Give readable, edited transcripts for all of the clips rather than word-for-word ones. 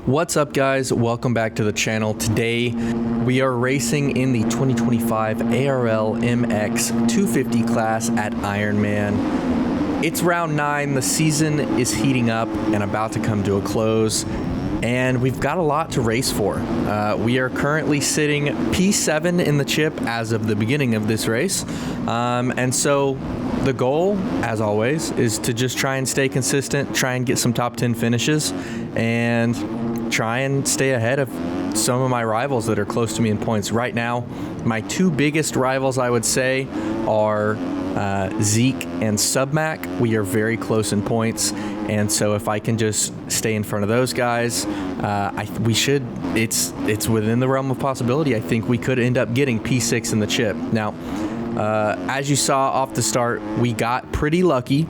What's up, guys? Welcome back to the channel. Today we are racing in the 2025 ARL MX 250 class at Ironman. It's round 9. The season is heating up and about to come to a close, and we've got a lot to race for. We are currently sitting P7 in the chip as of the beginning of this race, and so the goal, as always, is to just try and stay consistent, try and get some top 10 finishes, and try and stay ahead of some of my rivals that are close to me in points. Right now, my two biggest rivals, I would say, are Zeke and Submac. We are very close in points, and so if I can just stay in front of those guys, we should. It's within the realm of possibility. I think we could end up getting P6 in the chip. Now, as you saw off the start, we got pretty lucky.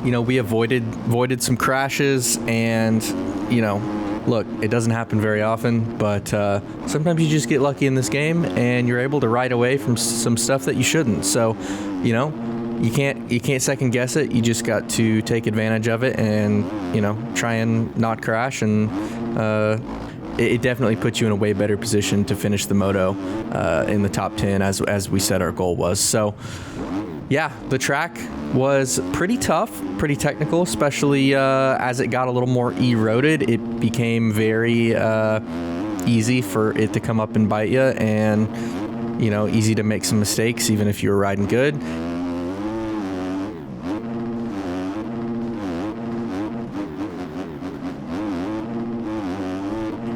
We avoided some crashes, and look, it doesn't happen very often, but sometimes you just get lucky in this game and you're able to ride away from some stuff that you shouldn't. So, you can't second guess it. You just got to take advantage of it and, try and not crash, and it definitely puts you in a way better position to finish the moto in the top 10 as we said our goal was. So yeah, the track was pretty tough, pretty technical, especially as it got a little more eroded. It became very easy for it to come up and bite you, and easy to make some mistakes even if you were riding good.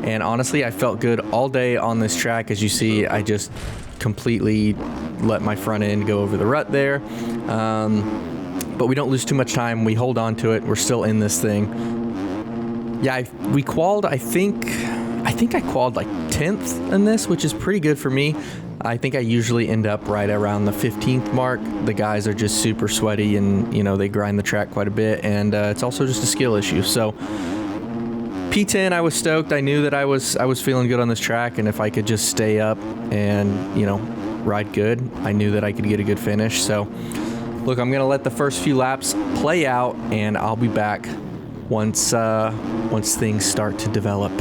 And honestly, I felt good all day on this track. As you see, I just completely let my front end go over the rut there. But we don't lose too much time. We hold on to it. We're still in this thing. Yeah, we qualied, I think I qualied like 10th in this, which is pretty good for me. I think I usually end up right around the 15th mark. The guys are just super sweaty, and they grind the track quite a bit, and it's also just a skill issue. So P10, I was stoked. I knew that I was feeling good on this track, and if I could just stay up and ride good, I knew that I could get a good finish. So look, I'm gonna let the first few laps play out, and I'll be back once things start to develop.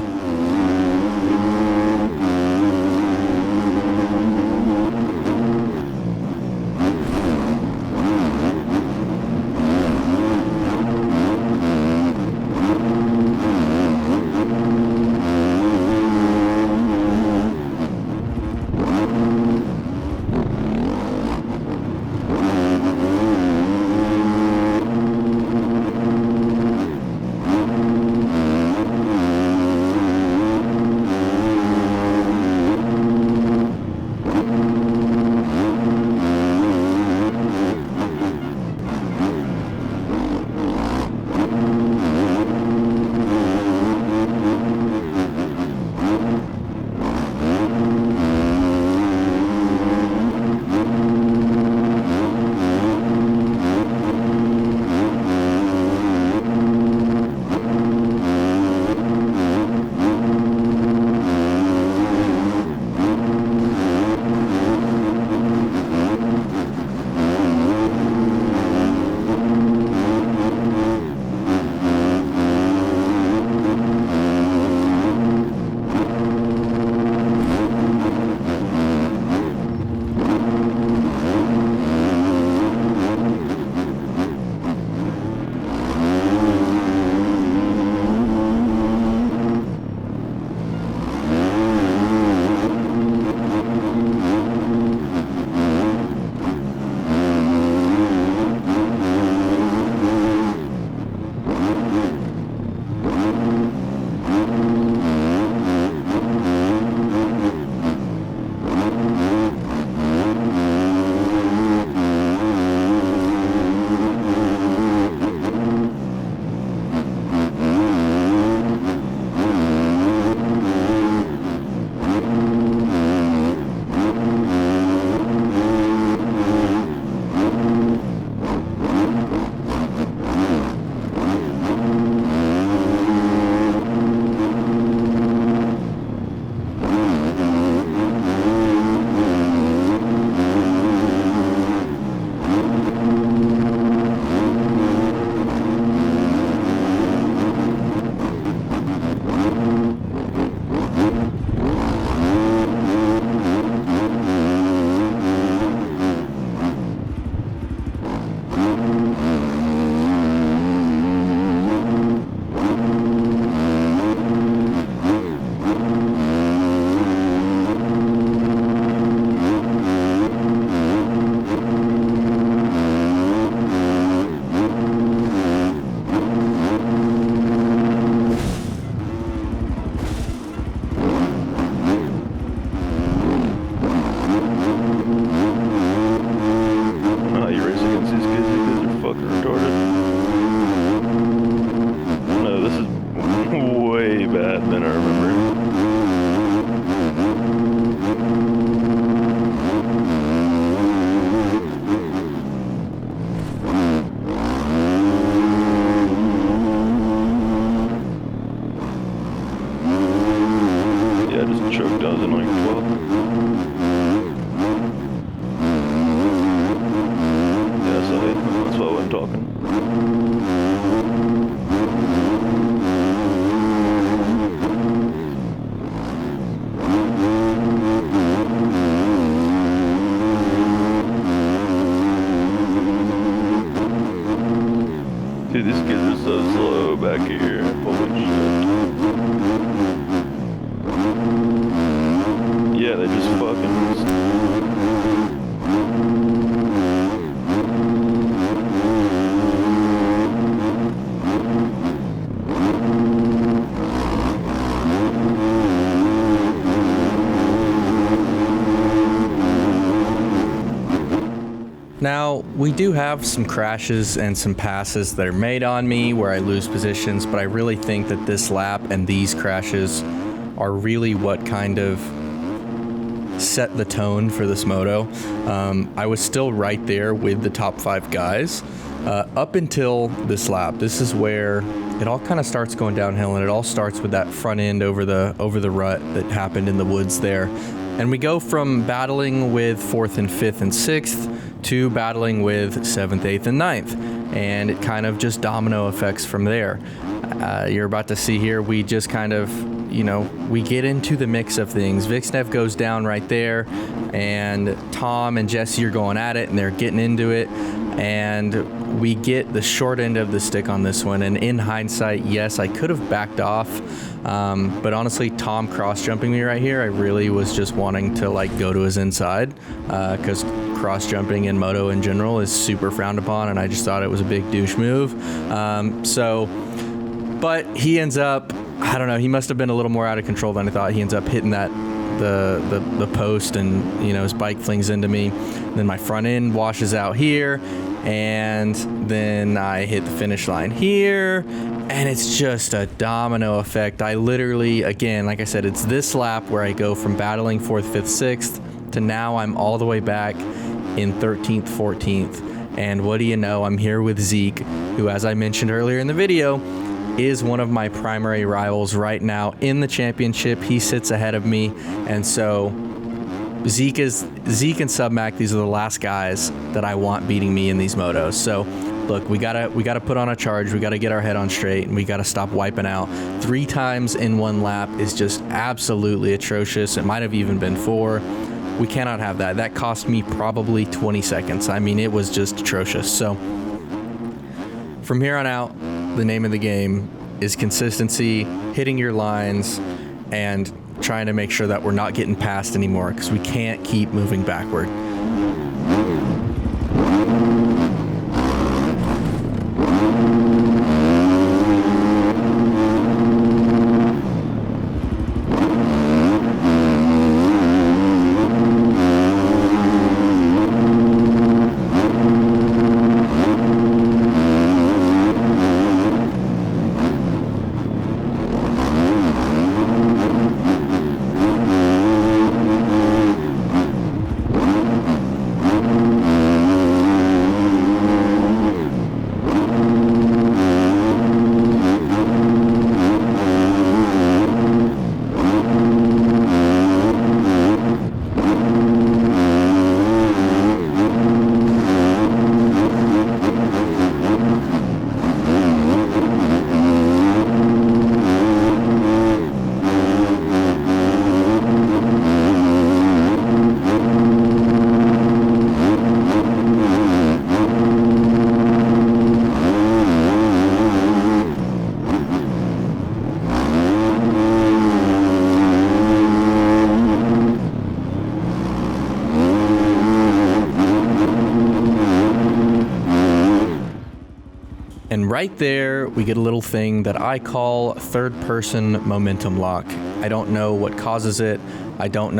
Dude, these kids are so slow back here. Holy shit. Yeah, they just fucking... Now, we do have some crashes and some passes that are made on me where I lose positions, but I really think that this lap and these crashes are really what kind of set the tone for this moto. I was still right there with the top 5 guys up until this lap. This is where it all kind of starts going downhill, and it all starts with that front end over the rut that happened in the woods there. And we go from battling with 4th and 5th and 6th to battling with 7th, 8th, and 9th. And it kind of just domino effects from there. You're about to see here, we just kind of, we get into the mix of things. Vixnev goes down right there, and Tom and Jesse are going at it, and they're getting into it. And we get the short end of the stick on this one. And in hindsight, yes, I could have backed off. But honestly, Tom cross-jumping me right here, I really was just wanting to go to his inside, because cross-jumping in moto in general is super frowned upon, and I just thought it was a big douche move. But he ends up, I don't know, he must have been a little more out of control than I thought. He ends up hitting the post, and his bike flings into me. Then my front end washes out here, and then I hit the finish line here, and it's just a domino effect. I literally, again, like I said, it's this lap where I go from battling 4th, 5th, 6th to now I'm all the way back in 13th, 14th. And what do you know, I'm here with Zeke, who, as I mentioned earlier in the video, is one of my primary rivals right now in the championship. He sits ahead of me, and so Zeke and Submac, these are the last guys that I want beating me in these motos. So look, we gotta put on a charge. We gotta get our head on straight, and we gotta stop wiping out. 3 times in one lap is just absolutely atrocious. It might have even been 4. We cannot have that. That cost me probably 20 seconds. I mean, it was just atrocious. So from here on out, the name of the game is consistency, hitting your lines, and trying to make sure that we're not getting passed anymore, because we can't keep moving backward. And right there, we get a little thing that I call third-person momentum lock. I don't know what causes it. I don't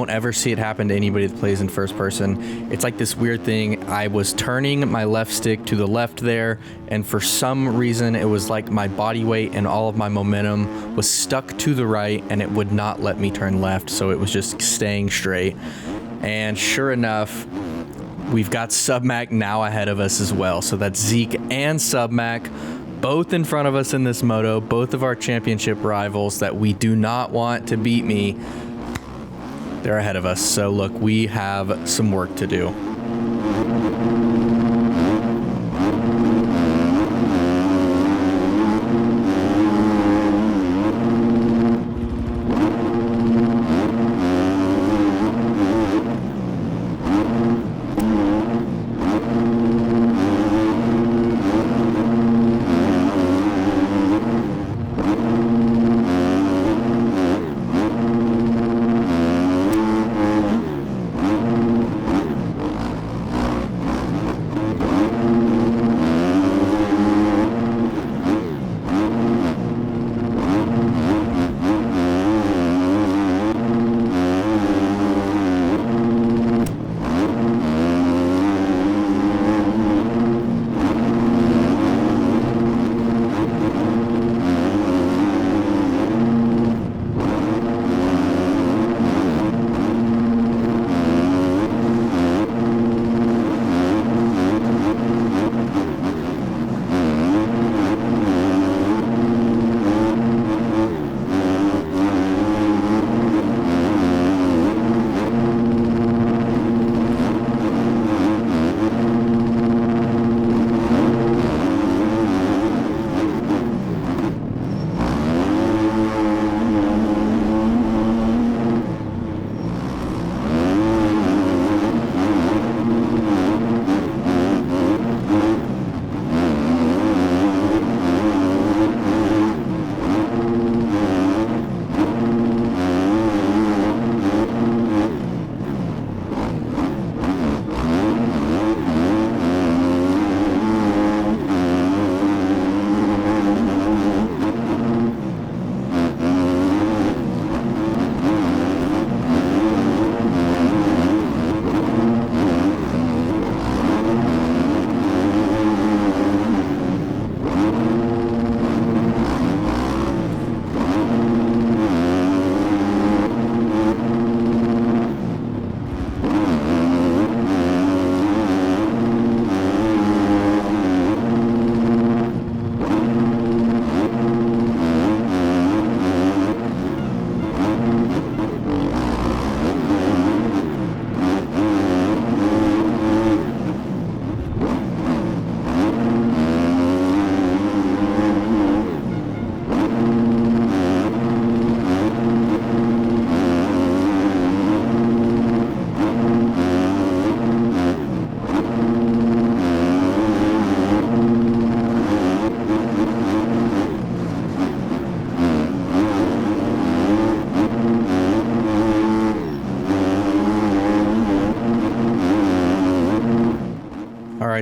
ever see it happen to anybody that plays in first person. It's like this weird thing. I was turning my left stick to the left there, and for some reason, it was like my body weight and all of my momentum was stuck to the right, and it would not let me turn left, so it was just staying straight. And sure enough, we've got Submac now ahead of us as well. So that's Zeke and Submac, both in front of us in this moto, both of our championship rivals that we do not want to beat me. They're ahead of us. So look, we have some work to do.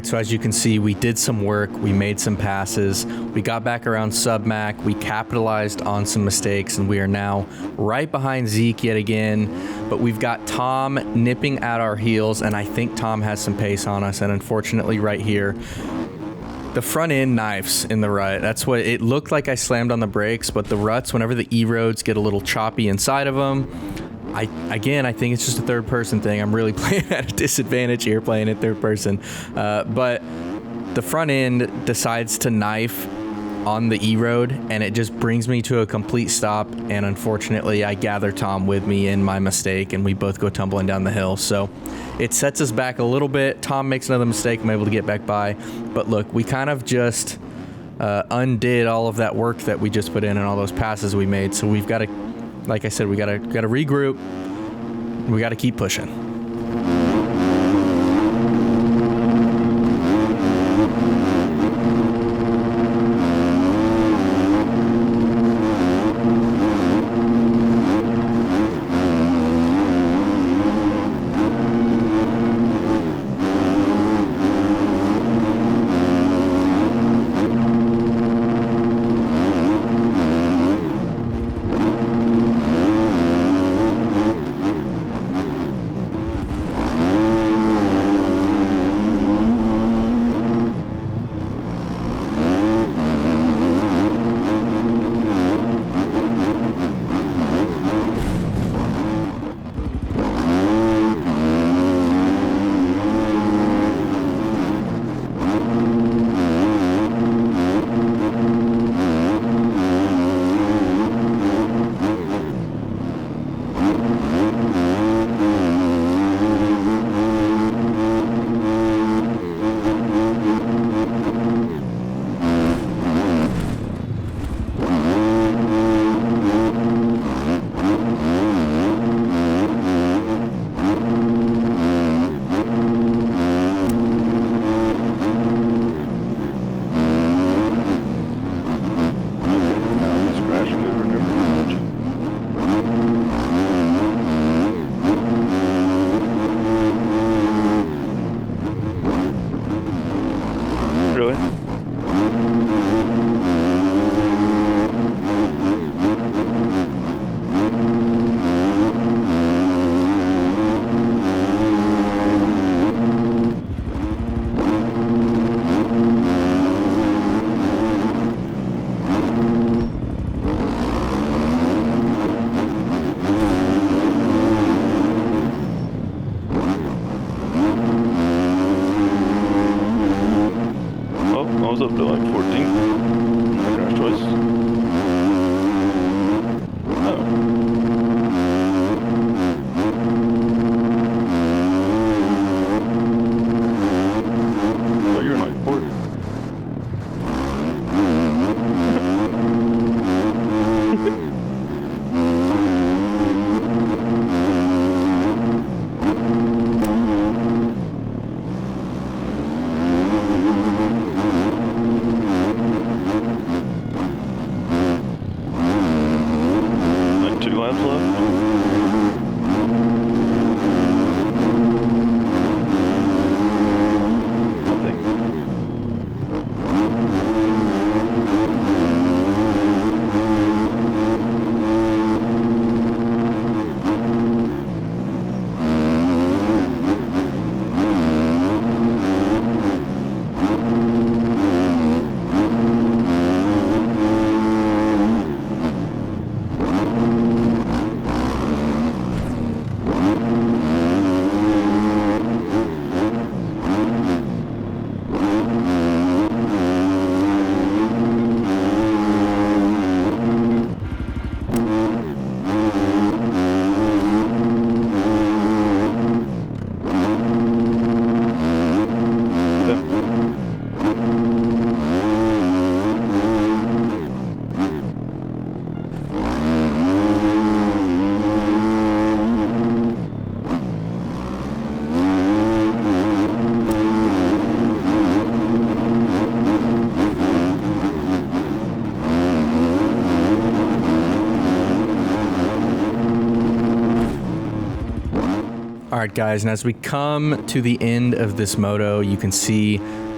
right, so as you can see, we did some work, we made some passes, we got back around sub-mac, we capitalized on some mistakes, and we are now right behind Zeke yet again. But we've got Tom nipping at our heels, and I think Tom has some pace on us, and unfortunately right here, the front end knives in the rut. That's what it looked like. I slammed on the brakes, but the ruts, whenever the E-roads get a little choppy inside of them, I think it's just a third person thing. I'm really playing at a disadvantage here playing it third person. But the front end decides to knife on the E-road, and it just brings me to a complete stop. And unfortunately, I gather Tom with me in my mistake, and we both go tumbling down the hill. So it sets us back a little bit. Tom makes another mistake. I'm able to get back by. But look, we kind of just undid all of that work that we just put in and all those passes we made. So we've got to, like I said, we got to regroup. We got to keep pushing. was up to like 14. My crash twice. Oh, you're in like 40. right, guys, and as we come to the end of this moto, you can see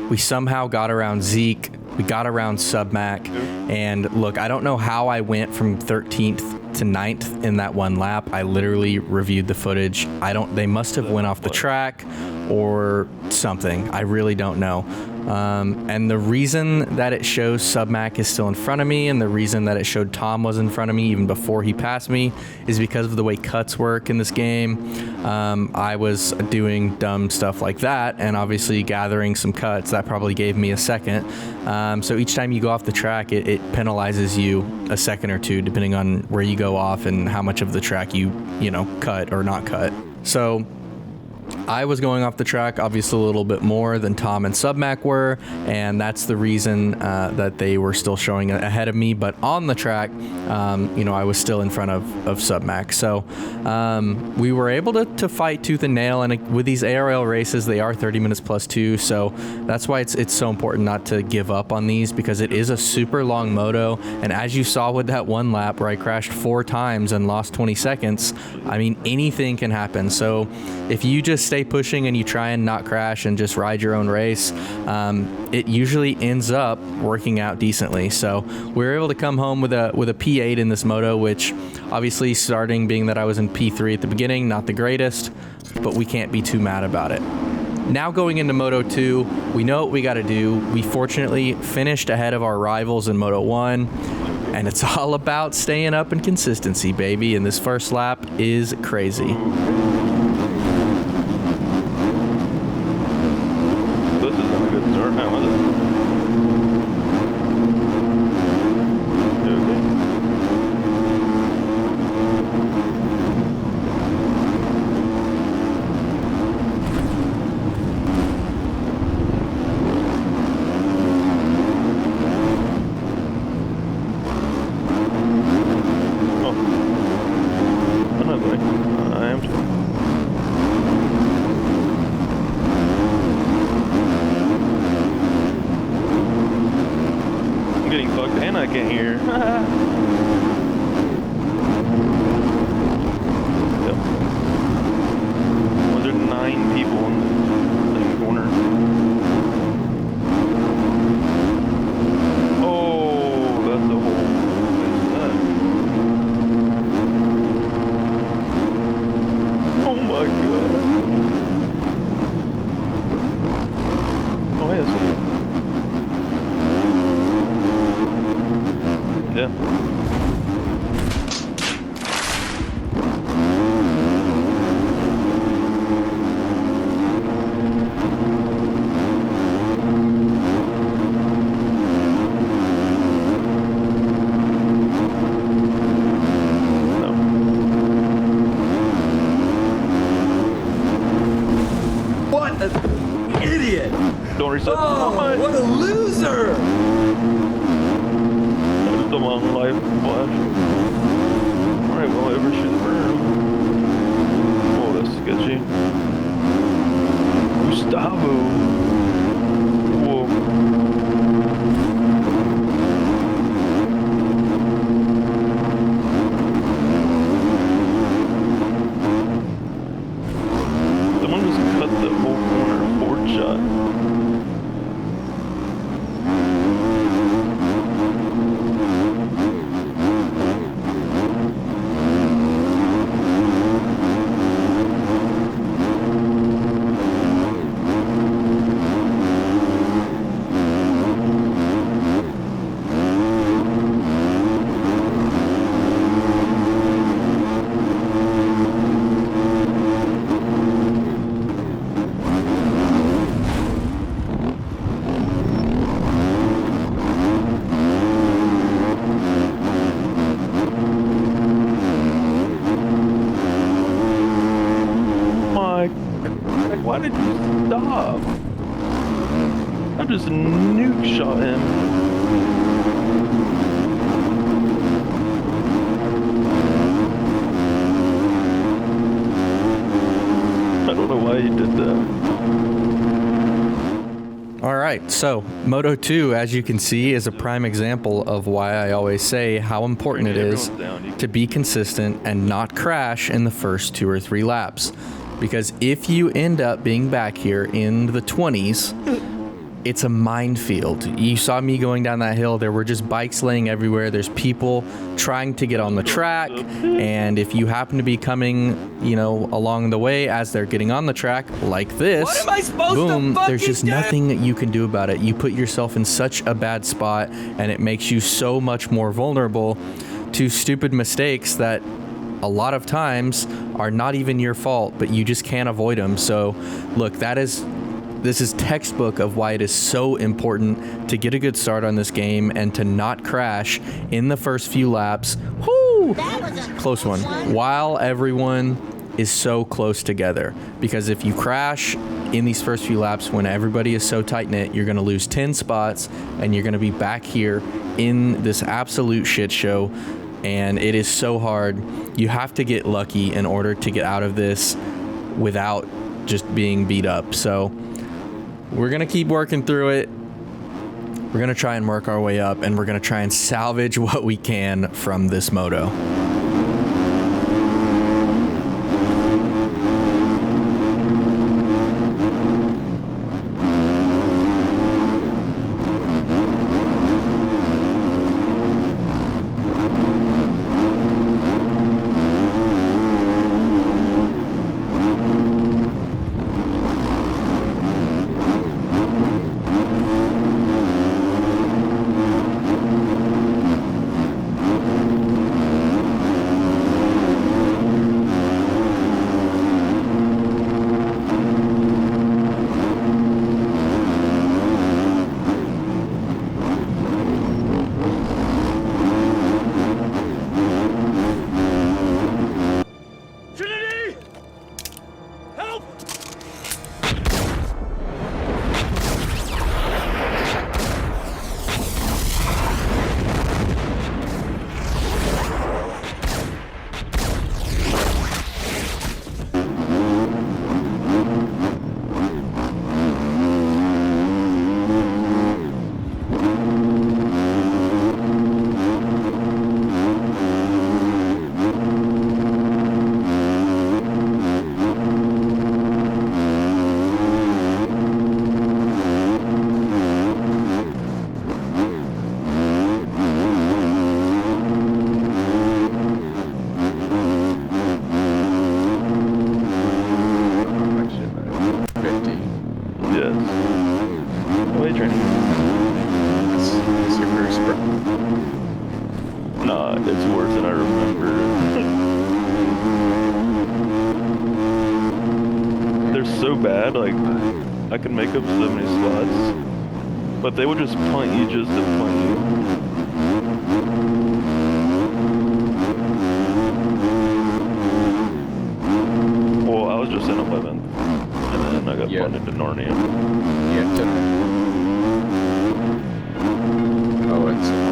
we somehow got around Zeke, we got around Submac, and look, I don't know how I went from 13th to 9th in that one lap. I literally reviewed the footage. They must have went off the track or something. I really don't know. And the reason that it shows Submac is still in front of me, and the reason that it showed Tom was in front of me even before he passed me, is because of the way cuts work in this game. I was doing dumb stuff like that, and obviously gathering some cuts, that probably gave me a second. So each time you go off the track, it penalizes you a second or two, depending on where you go off and how much of the track you cut or not cut. So I was going off the track obviously a little bit more than Tom and Submac were, and that's the reason that they were still showing ahead of me. But on the track, I was still in front of Submac. So we were able to fight tooth and nail, and with these ARL races, they are 30 minutes plus 2, so that's why it's so important not to give up on these, because it is a super long moto. And as you saw with that one lap where I crashed 4 times and lost 20 seconds, I mean, anything can happen. So if you just stay pushing and you try and not crash and just ride your own race, it usually ends up working out decently. So we were able to come home with a P8 in this moto, which obviously, starting being that I was in P3 at the beginning, not the greatest, but we can't be too mad about it. Now going into Moto 2, we know what we got to do. We fortunately finished ahead of our rivals in Moto 1, and it's all about staying up and consistency, baby, and this first lap is crazy. This isn't a good start now, is it? I can't hear. Yep. Was there 9 people in the same corner? Oh, that's the whole. Oh my god. Oh yes. Yeah. No. What an idiot! Don't reset. Oh, what a loser! The long life flash. Alright, well, ever shoot the burn. Oh, that's sketchy. Gustavo. Whoa. Someone just cut the whole corner forward shot. Why did you stop? I just nuke shot him. I don't know why you did that. All right, so Moto 2, as you can see, is a prime example of why I always say how important it is to be consistent and not crash in the first 2 or 3 laps. because if you end up being back here in the 20s, it's a minefield. You saw me going down that hill. There were just bikes laying everywhere. There's people trying to get on the track. And if you happen to be coming, you know, along the way as they're getting on the track like this, What am I supposed boom, to fucking there's just do? nothing that you can do about it. You put yourself in such a bad spot, and it makes you so much more vulnerable to stupid mistakes that a lot of times are not even your fault, but you just can't avoid them. So look, this is textbook of why it is so important to get a good start on this game and to not crash in the first few laps. Whoo! Close one. While everyone is so close together. Because if you crash in these first few laps when everybody is so tight-knit, you're going to lose 10 spots and you're going to be back here in this absolute shit show. And it is so hard. You have to get lucky in order to get out of this without just being beat up. So we're going to keep working through it. We're going to try and work our way up, and we're going to try and salvage what we can from this moto. Bad, like I can make up so many spots, but they would just punt you just to punt you. Well, I was just in 11th, and then I got punted to Narnia. Yeah, oh, it's on.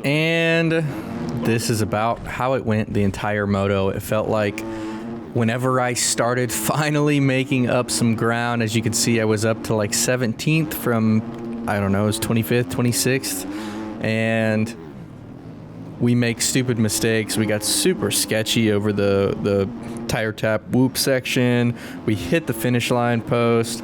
And this is about how it went the entire moto. It felt like whenever I started finally making up some ground, as you can see, I was up to like 17th from, I don't know, it was 25th, 26th. And we make stupid mistakes. We got super sketchy over the tire tap whoop section. We hit the finish line post.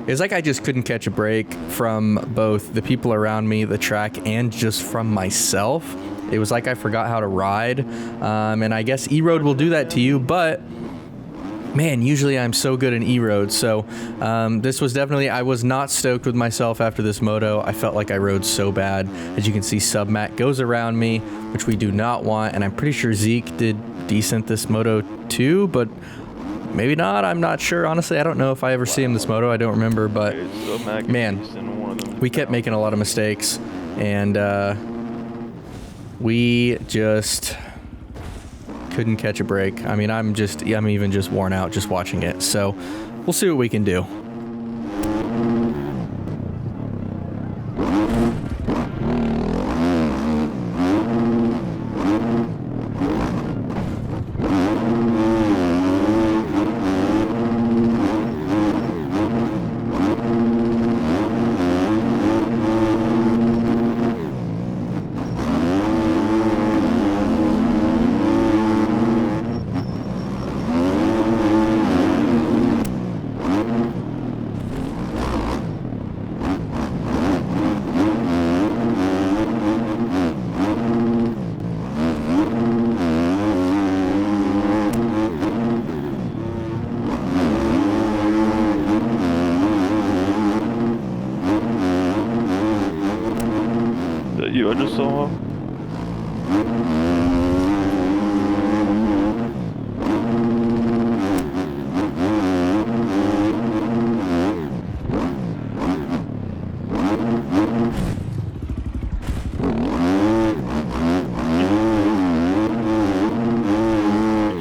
It's like I just couldn't catch a break from both the people around me, the track, and just from myself. It was like I forgot how to ride. And I guess E-Road will do that to you, but man, usually I'm so good in E-Road. So this was definitely, I was not stoked with myself after this moto. I felt like I rode so bad. As you can see, Submat goes around me, which we do not want. And I'm pretty sure Zeke did decent this moto too, but maybe not. I'm not sure. Honestly, I don't know if I ever see him this moto. I don't remember, but man, we kept making a lot of mistakes, and we just couldn't catch a break. I mean, I'm even just worn out just watching it. So we'll see what we can do.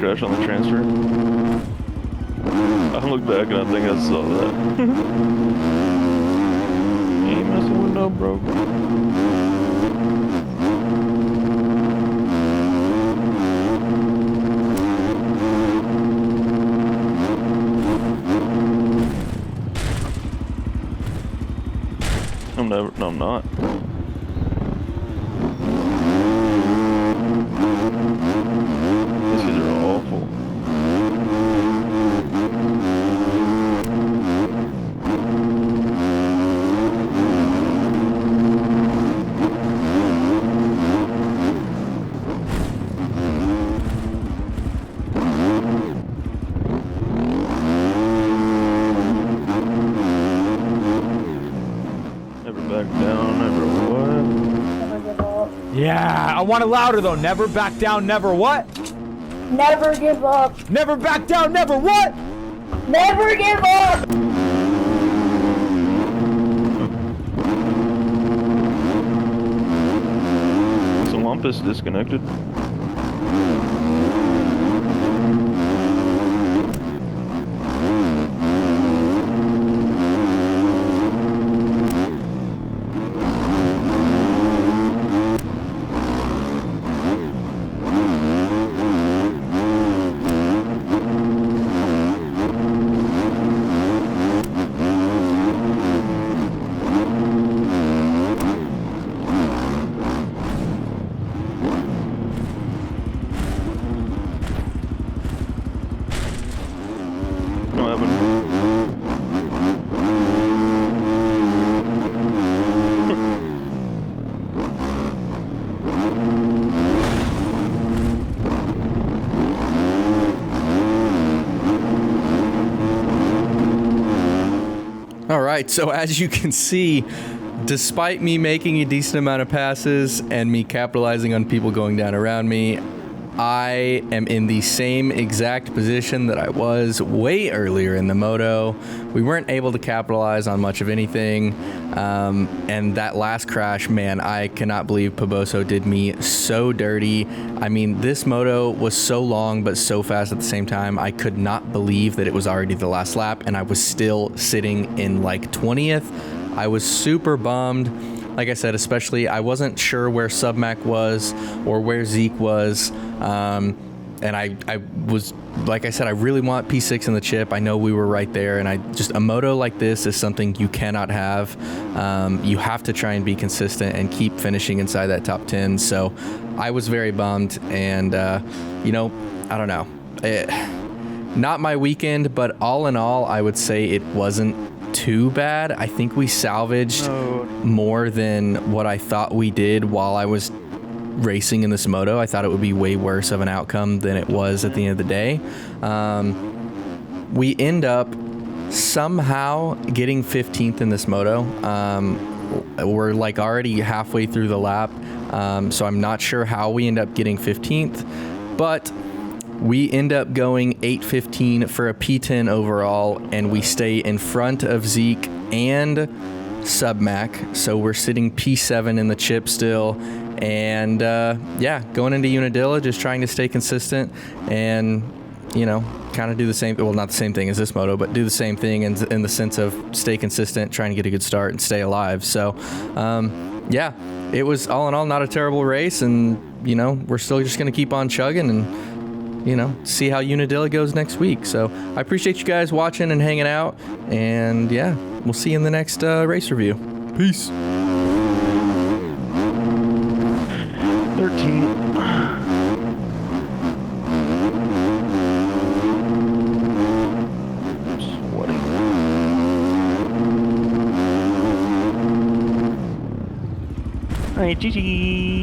crash on the transfer. I look back and I think I saw that. Ain't messing with no bro. No, I'm not. These guys are awful. Never back down, never what? Yeah, I want it louder though. Never back down, never what? Never give up. Never back down, never what? Never give up. Olympus disconnected. What happened? All right, so as you can see, despite me making a decent amount of passes and me capitalizing on people going down around me, I am in the same exact position that I was way earlier in the moto. We weren't able to capitalize on much of anything. And that last crash, man, I cannot believe Poboso did me so dirty. I mean, this moto was so long, but so fast at the same time. I could not believe that it was already the last lap and I was still sitting in like 20th. I was super bummed. Like I said, especially, I wasn't sure where Submac was or where Zeke was. And I was, like I said, I really want P6 in the chip. I know we were right there. And a moto like this is something you cannot have. You have to try and be consistent and keep finishing inside that top 10. So I was very bummed. And, you know, I don't know. Not my weekend, but all in all, I would say it wasn't too bad. I think we salvaged more than what I thought we did while I was racing in this moto. I thought it would be way worse of an outcome than it was at the end of the day. We end up somehow getting 15th in this moto. We're like already halfway through the lap, so I'm not sure how we end up getting 15th, but we end up going 8:15 for a P10 overall, and we stay in front of Zeke and Submac. So we're sitting P7 in the chip still. And yeah, going into Unadilla, just trying to stay consistent and, you know, kind of do the same, well, not the same thing as this moto, but do the same thing in the sense of stay consistent, trying to get a good start and stay alive. So, yeah, it was all in all not a terrible race. And, you know, we're still just going to keep on chugging and, you know, see how Unadilla goes next week. So I appreciate you guys watching and hanging out. And yeah, we'll see you in the next race review. Peace. 13. I'm sweating. Alright, GG.